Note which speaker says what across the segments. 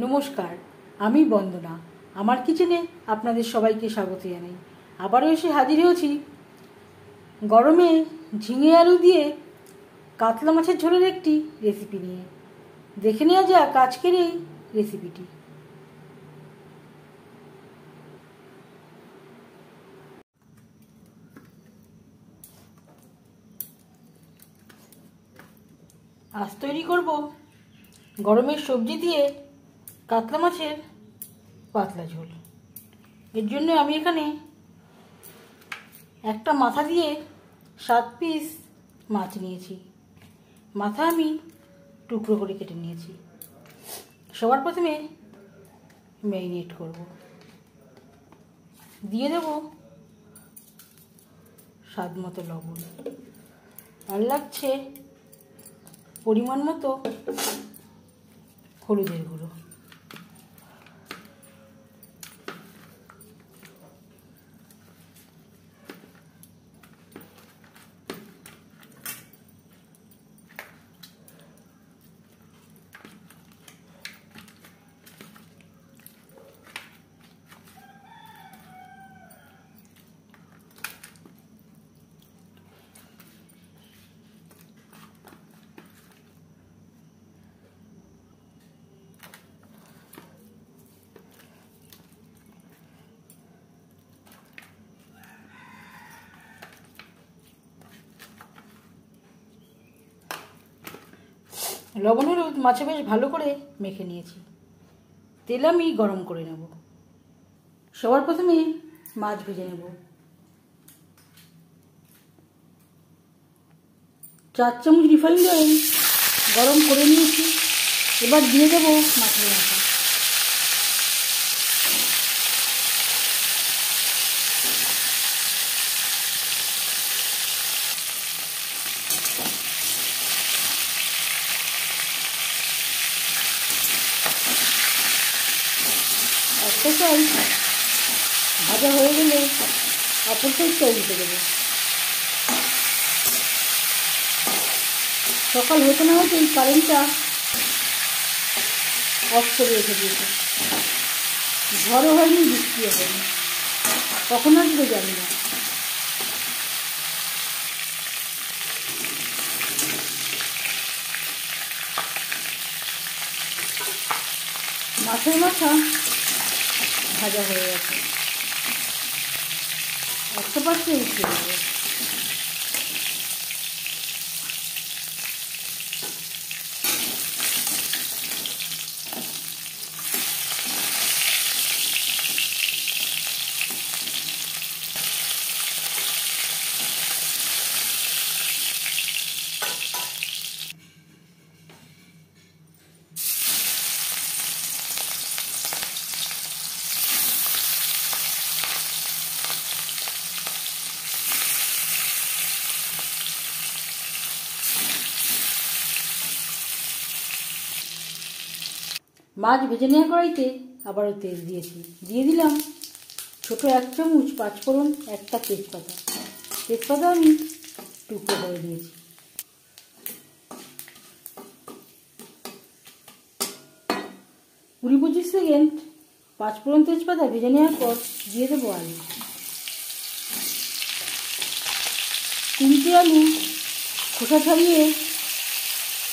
Speaker 1: নমস্কার, আমি বন্দনা। আমার কিচেনে আপনাদের সবাইকে স্বাগত জানাই। আবারও এসে হাজির হয়েছি গরমে ঝিঙে আলু দিয়ে কাতলা মাছের ঝোলের একটি রেসিপি নিয়ে। দেখে নেওয়া যাক আজকের এই রেসিপিটি। আজ তৈরি করব গরমের সবজি দিয়ে কাতলা মাছের পাতলা ঝোল। এর জন্য আমি এখানে একটা মাথা দিয়ে 7 পিস মাছ নিয়েছি। মাথা আমি টুকরো করে কেটে নিয়েছি। সবার প্রথমে ম্যারিনেট করব। দিয়ে দেব স্বাদ মতো লবণ, আর লাগছে পরিমাণ মতো হলুদের গুঁড়ো। লবণ হলুদ মাছে বেশ ভালো করে মেখে নিয়েছি। তেল আমি গরম করে নেব। সবার প্রথমে মাছ ভেজে নেব। 4 চামচ রিফাইন্ড অয়েল গরম করে নিয়েছি। এবার দিয়ে দেব মাছের মাথা। একটা সাইড ভাজা হয়ে গেলে অপর সাইডটা উল্টে দেবো। সকাল হতে না হতেই কারেন্টটা অফ করে রেখে দিয়েছে। ঝড়ও হয়নি, বৃষ্টিও হয়নি, কখন আসবে জানি না। মাছের মাথা ভাজা হয়ে গেছে। একটা পাশে উঠে দেবো। মাছ ভেজে নেওয়া কড়াইতে আবারও তেল দিয়েছি। দিয়ে দিলাম ছোট 1 চামচ পাঁচফোড়ন, একটা তেজপাতা। তেজপাতা আমি টুকরো করে দিয়েছি। কুড়ি 25 সেকেন্ড পাঁচফোড়ন তেজপাতা ভেজে নেওয়ার পর দিয়ে দেবো আলু। 3টে আলু খোসা ছাড়িয়ে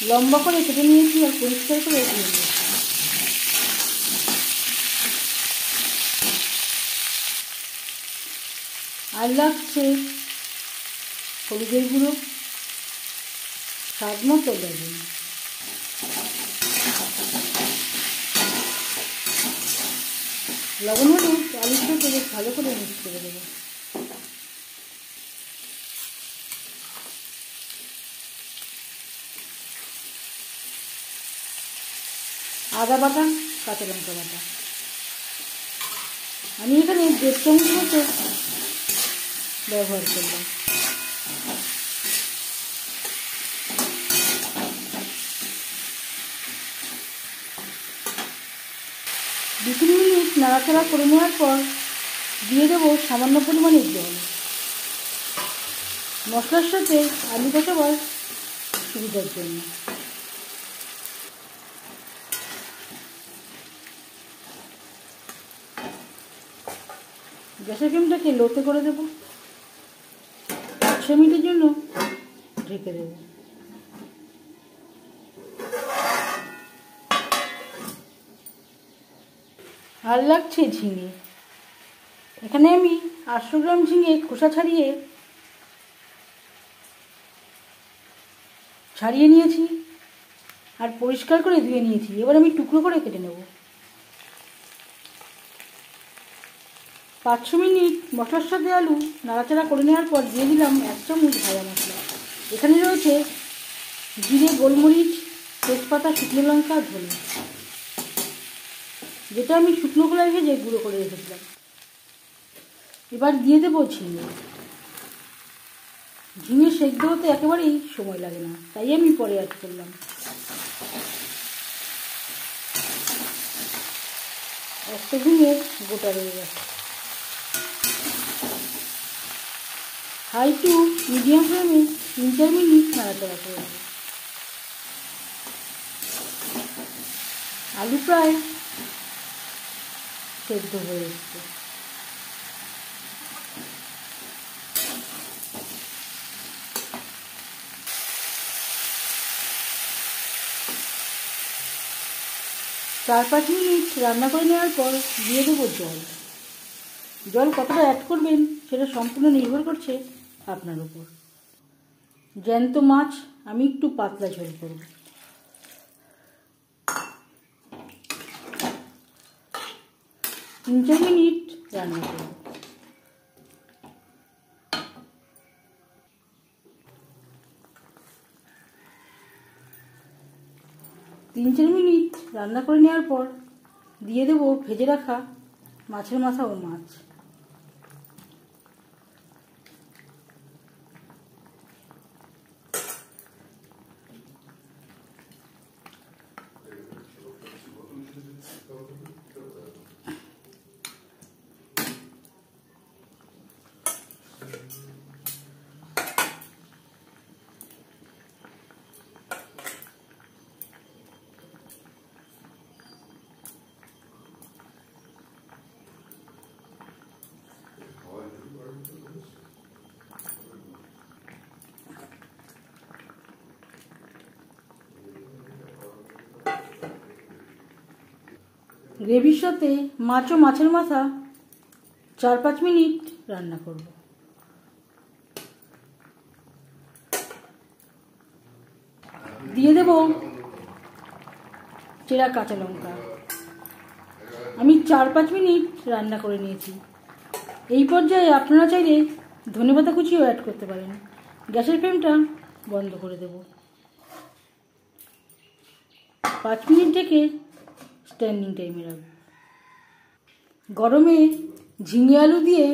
Speaker 1: লম্বা করে কেটে নিয়েছি আর পরিষ্কার করে ধুয়ে নিয়েছি। আর লাগছে হলুদের গুঁড়ো, স্বাদ মতো লবণ। লবণ হলুদ আলুর সাথে বেশ ভালো করে মিক্স করে দেবো। আদা বাটা, কাঁচা লঙ্কা বাটা আমি এখানে 1.5 চামচ মতো ব্যবহার করলাম। 2-3 মিনিট নাড়াচাড়া করে নেওয়ার পর দিয়ে দেবো সামান্য পরিমাণের জল। মশলার সাথে আলু কষাবার সুবিধার জন্য। গ্যাসের ফ্লেমটাকে লোতে করে দেব। 5 মিনিটের জন্য ঢেকে দেব। আর লাগছে ঝিঙে। এখানে আমি 800 গ্রাম ঝিঙে খোসা ছাড়িয়ে নিয়েছি আর পরিষ্কার করে ধুয়ে নিয়েছি। এবার আমি টুকরো করে কেটে নেব। 5 মিনিট মশলার সাথে আলু নাড়াচাড়া করে নেওয়ার পর দিয়ে দিলাম 1 চামচ ভাজা মশলা। এখানে রয়েছে জিরে, গোলমরিচ, তেজপাতা, শুকনো লঙ্কা, ধনে, যেটা আমি শুকনো খোলায় ভেজে গুঁড়ো করে রেখেছিলাম। এবার দিয়ে দেবো ঝিঙে। ঝিঙে সেদ্ধ হতে একেবারেই সময় লাগে না, তাই আমি পরে অ্যাড করলাম। একটা ঝিঙে গোটা রয়ে গেছে। হাই টু মিডিয়াম ফ্লেমে 3-4 মিনিট নাড়াচাড়া করে দেবো। আলু প্রায় সেদ্ধ হয়ে এসছে। চার 5 মিনিট রান্না করে নেওয়ার পর দিয়ে দেবো জল। জল কতটা অ্যাড করবেন সেটা সম্পূর্ণ নির্ভর করছে আপনার উপর। জ্যান্ত মাছ আমি একটু পাতলা ঝোল করব। 3-4 মিনিট রান্না করব। তিন 4 মিনিট রান্না করে নেওয়ার পর দিয়ে দেবো ভেজে রাখা মাছের মাথা ও মাছ। গ্রেভির সাথে মাছ ও মাছের মাথা 4-5 মিনিট রান্না করব। দিয়ে দেব চেরা কাঁচা লঙ্কা। আমি 4-5 মিনিট রান্না করে নিয়েছি। এই পর্যায়ে আপনারা চাইলে ধনেপাতা কুচিও অ্যাড করতে পারেন। গ্যাসের ফ্লেমটা বন্ধ করে দেব। 5 মিনিট থেকে স্ট্যান্ডিং টাইমে রাখব। গরমে ঝিঙে আলু দিয়ে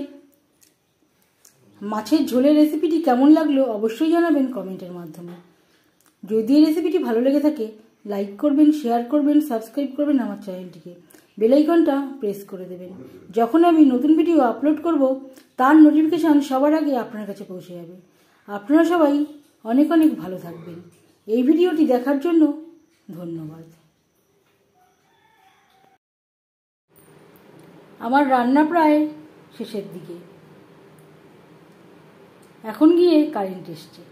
Speaker 1: মাছের ঝোলের রেসিপিটি কেমন লাগলো অবশ্যই জানাবেন কমেন্টের মাধ্যমে। যদি এই রেসিপিটি ভালো লেগে থাকে লাইক করবেন, শেয়ার করবেন, সাবস্ক্রাইব করবেন আমার চ্যানেলটিকে, বেল আইকনটা প্রেস করে দেবেন। যখন আমি নতুন ভিডিও আপলোড করব তার নোটিফিকেশান সবার আগে আপনার কাছে পৌঁছে যাবে। আপনারা সবাই অনেক অনেক ভালো থাকবেন। এই ভিডিওটি দেখার জন্য ধন্যবাদ। আমার রান্না প্রায় শেষের দিকে। এখন গিয়ে কারেন্ট এসছে।